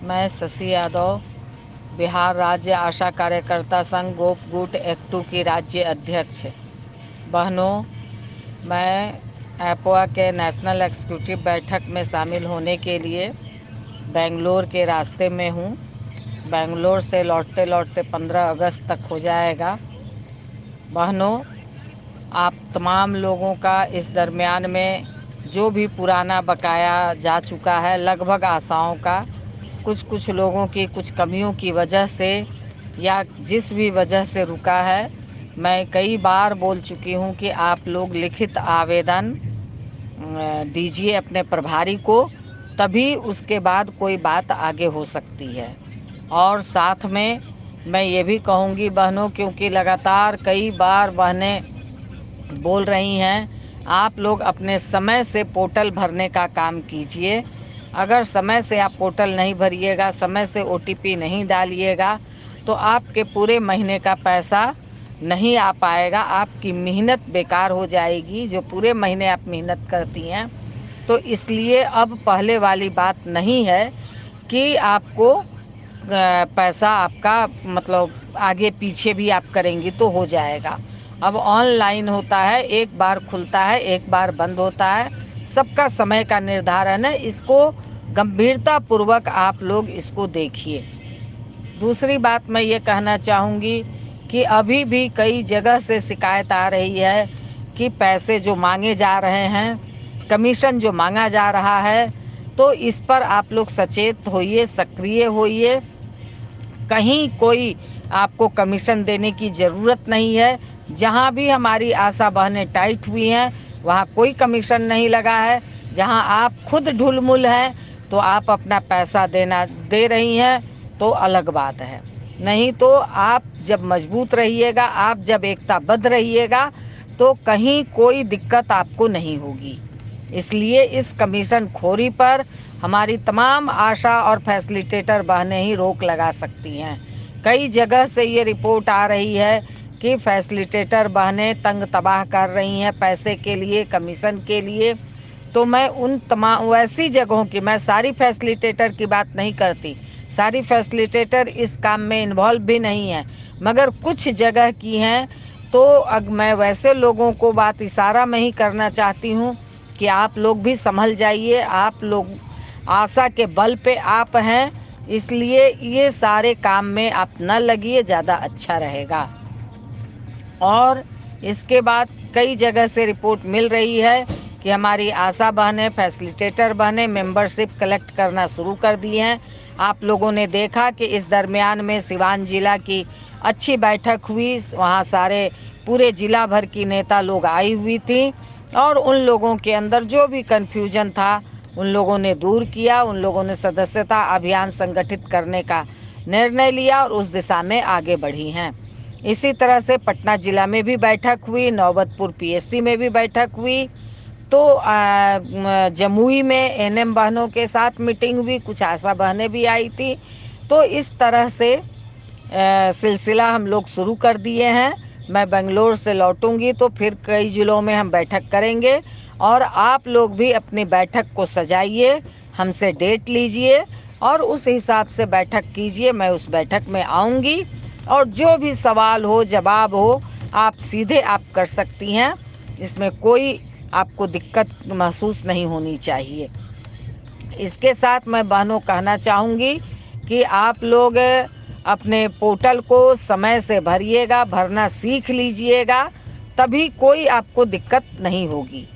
मैं शशि यादव, बिहार राज्य आशा कार्यकर्ता संघ गोप गुट एक्टू की राज्य अध्यक्ष। बहनों, मैं एपोआ के नेशनल एग्जीक्यूटिव बैठक में शामिल होने के लिए बेंगलोर के रास्ते में हूँ। बेंगलोर से लौटते लौटते 15 अगस्त तक हो जाएगा। बहनों, आप तमाम लोगों का इस दरमियान में जो भी पुराना बकाया जा चुका है, लगभग आशाओं का, कुछ लोगों की कुछ कमियों की वजह से या जिस भी वजह से रुका है, मैं कई बार बोल चुकी हूँ कि आप लोग लिखित आवेदन दीजिए अपने प्रभारी को, तभी उसके बाद कोई बात आगे हो सकती है। और साथ में मैं ये भी कहूँगी बहनों, क्योंकि लगातार कई बार बहनें बोल रही हैं, आप लोग अपने समय से पोर्टल भरने का काम कीजिए। अगर समय से आप पोर्टल नहीं भरिएगा, समय से ओटीपी नहीं डालिएगा, तो आपके पूरे महीने का पैसा नहीं आ पाएगा। आपकी मेहनत बेकार हो जाएगी, जो पूरे महीने आप मेहनत करती हैं। तो इसलिए अब पहले वाली बात नहीं है कि आपको पैसा आपका मतलब आगे पीछे भी आप करेंगी तो हो जाएगा। अब ऑनलाइन होता है, एक बार खुलता है, एक बार बंद होता है, सबका समय का निर्धारण है। इसको गंभीरता पूर्वक आप लोग इसको देखिए। दूसरी बात मैं ये कहना चाहूँगी कि अभी भी कई जगह से शिकायत आ रही है कि पैसे जो मांगे जा रहे हैं, कमीशन जो मांगा जा रहा है, तो इस पर आप लोग सचेत होइए, सक्रिय होइए। कहीं कोई आपको कमीशन देने की ज़रूरत नहीं है। जहाँ भी हमारी आशा बहनें टाइट हुई हैं, वहाँ कोई कमीशन नहीं लगा है। जहाँ आप खुद ढुलमुल हैं, तो आप अपना पैसा दे रही हैं, तो अलग बात है। नहीं तो आप जब मजबूत रहिएगा, आप जब एकताबद्ध रहिएगा, तो कहीं कोई दिक्कत आपको नहीं होगी। इसलिए इस कमीशन खोरी पर हमारी तमाम आशा और फैसिलिटेटर बहनें ही रोक लगा सकती हैं। कई जगह से ये रिपोर्ट आ रही है कि फैसिलिटेटर बहनें तंग तबाह कर रही हैं पैसे के लिए, कमीशन के लिए। तो मैं उन तमाम वैसी जगहों की, मैं सारी फैसिलिटेटर की बात नहीं करती, सारी फैसिलिटेटर इस काम में इन्वॉल्व भी नहीं है, मगर कुछ जगह की हैं। तो अब मैं वैसे लोगों को बात इशारा में ही करना चाहती हूँ कि आप लोग भी संभल जाइए। आप लोग आशा के बल पे आप हैं, इसलिए ये सारे काम में आप न लगिए, ज़्यादा अच्छा रहेगा। और इसके बाद कई जगह से रिपोर्ट मिल रही है कि हमारी आशा बहनें, फैसिलिटेटर बहनें मेंबरशिप कलेक्ट करना शुरू कर दी हैं। आप लोगों ने देखा कि इस दरमियान में सिवान जिला की अच्छी बैठक हुई, वहाँ सारे पूरे जिला भर की नेता लोग आई हुई थी, और उन लोगों के अंदर जो भी कन्फ्यूजन था उन लोगों ने दूर किया। उन लोगों ने सदस्यता अभियान संगठित करने का निर्णय लिया और उस दिशा में आगे बढ़ी हैं। इसी तरह से पटना जिला में भी बैठक हुई, नौबतपुर पीएससी में भी बैठक हुई, तो जमुई में एनएम बहनों के साथ मीटिंग हुई, कुछ आशा बहनें भी आई थी। तो इस तरह से सिलसिला हम लोग शुरू कर दिए हैं। मैं बेंगलोर से लौटूंगी तो फिर कई ज़िलों में हम बैठक करेंगे, और आप लोग भी अपनी बैठक को सजाइए, हमसे डेट लीजिए और उस हिसाब से बैठक कीजिए। मैं उस बैठक में आऊँगी, और जो भी सवाल हो, जवाब हो, आप सीधे आप कर सकती हैं। इसमें कोई आपको दिक्कत महसूस नहीं होनी चाहिए। इसके साथ मैं बहनों कहना चाहूँगी कि आप लोग अपने पोर्टल को समय से भरिएगा, भरना सीख लीजिएगा, तभी कोई आपको दिक्कत नहीं होगी।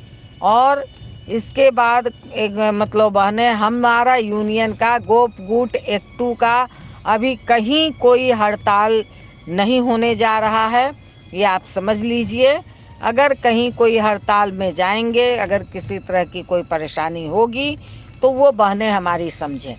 और इसके बाद एक मतलब बहनें, हमारा यूनियन का गोप गुट एक्टू का अभी कहीं कोई हड़ताल नहीं होने जा रहा है, ये आप समझ लीजिए। अगर कहीं कोई हड़ताल में जाएंगे, अगर किसी तरह की कोई परेशानी होगी, तो वो बहनें हमारी समझें,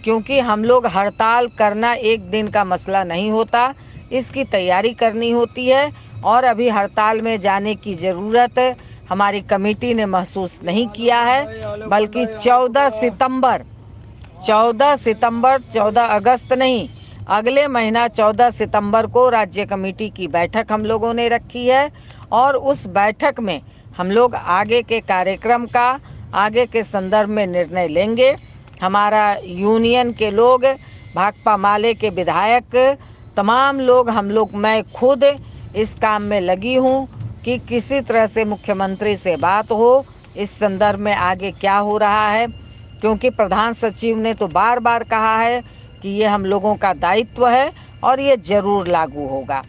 क्योंकि हम लोग हड़ताल करना एक दिन का मसला नहीं होता, इसकी तैयारी करनी होती है। और अभी हड़ताल में जाने की ज़रूरत हमारी कमेटी ने महसूस नहीं किया है, बल्कि 14 अगस्त नहीं, अगले महीना 14 सितंबर को राज्य कमेटी की बैठक हम लोगों ने रखी है, और उस बैठक में हम लोग आगे के कार्यक्रम का, आगे के संदर्भ में निर्णय लेंगे। हमारा यूनियन के लोग, भाकपा माले के विधायक, तमाम लोग, हम लोग, मैं खुद इस काम में लगी हूँ कि किसी तरह से मुख्यमंत्री से बात हो इस संदर्भ में आगे क्या हो रहा है, क्योंकि प्रधान सचिव ने तो बार बार कहा है कि ये हम लोगों का दायित्व है और ये जरूर लागू होगा।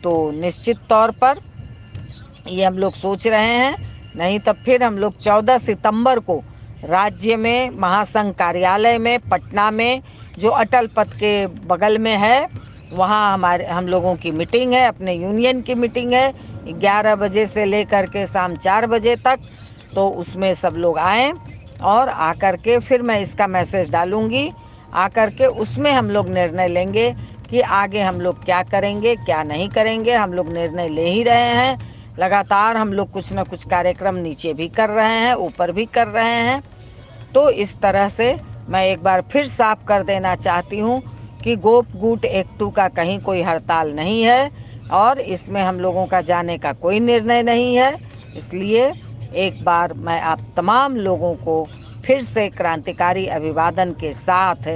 तो निश्चित तौर पर ये हम लोग सोच रहे हैं, नहीं तब फिर हम लोग 14 सितंबर को राज्य में महासंघ कार्यालय में पटना में जो अटल पथ के बगल में है, वहाँ हम लोगों की मीटिंग है, अपने यूनियन की मीटिंग है 11 बजे से लेकर के शाम 4 बजे तक। तो उसमें सब लोग आएँ और आकर के फिर मैं इसका मैसेज डालूंगी, आकर के उसमें हम लोग निर्णय लेंगे कि आगे हम लोग क्या करेंगे क्या नहीं करेंगे। हम लोग निर्णय ले ही रहे हैं, लगातार हम लोग कुछ न कुछ कार्यक्रम नीचे भी कर रहे हैं, ऊपर भी कर रहे हैं। तो इस तरह से मैं एक बार फिर साफ कर देना चाहती हूँ कि गोप गूट एक्टू का कहीं कोई हड़ताल नहीं है और इसमें हम लोगों का जाने का कोई निर्णय नहीं है। इसलिए एक बार मैं आप तमाम लोगों को फिर से क्रांतिकारी अभिवादन के साथ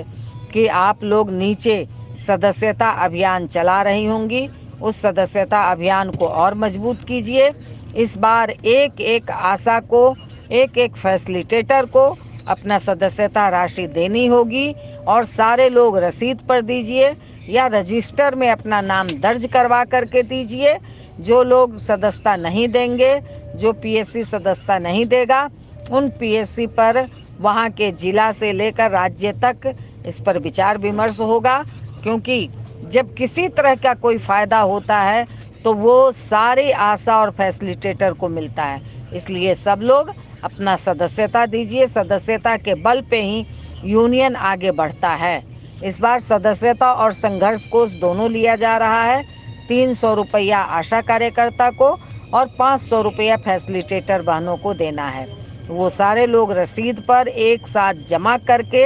कि आप लोग नीचे सदस्यता अभियान चला रही होंगी, उस सदस्यता अभियान को और मजबूत कीजिए। इस बार एक एक आशा को, एक एक फैसिलिटेटर को अपना सदस्यता राशि देनी होगी और सारे लोग रसीद पर दीजिए या रजिस्टर में अपना नाम दर्ज करवा करके दीजिए। जो लोग सदस्यता नहीं देंगे, जो पीएससी सदस्यता नहीं देगा, उन पीएससी पर वहाँ के जिला से लेकर राज्य तक इस पर विचार विमर्श होगा, क्योंकि जब किसी तरह का कोई फ़ायदा होता है तो वो सारी आशा और फैसिलिटेटर को मिलता है। इसलिए सब लोग अपना सदस्यता दीजिए, सदस्यता के बल पे ही यूनियन आगे बढ़ता है। इस बार सदस्यता और संघर्ष कोष दोनों लिया जा रहा है। 300 रुपया आशा कार्यकर्ता को और 500 रुपया फैसिलिटेटर बहनों को देना है। वो सारे लोग रसीद पर एक साथ जमा करके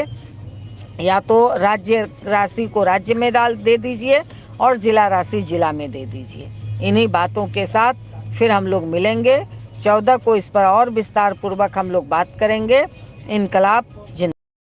या तो राज्य राशि को राज्य में दे दीजिए और जिला राशि जिला में दे दीजिए। इन्हीं बातों के साथ फिर हम लोग मिलेंगे 14 को, इस पर और विस्तार पूर्वक हम लोग बात करेंगे। इनकलाब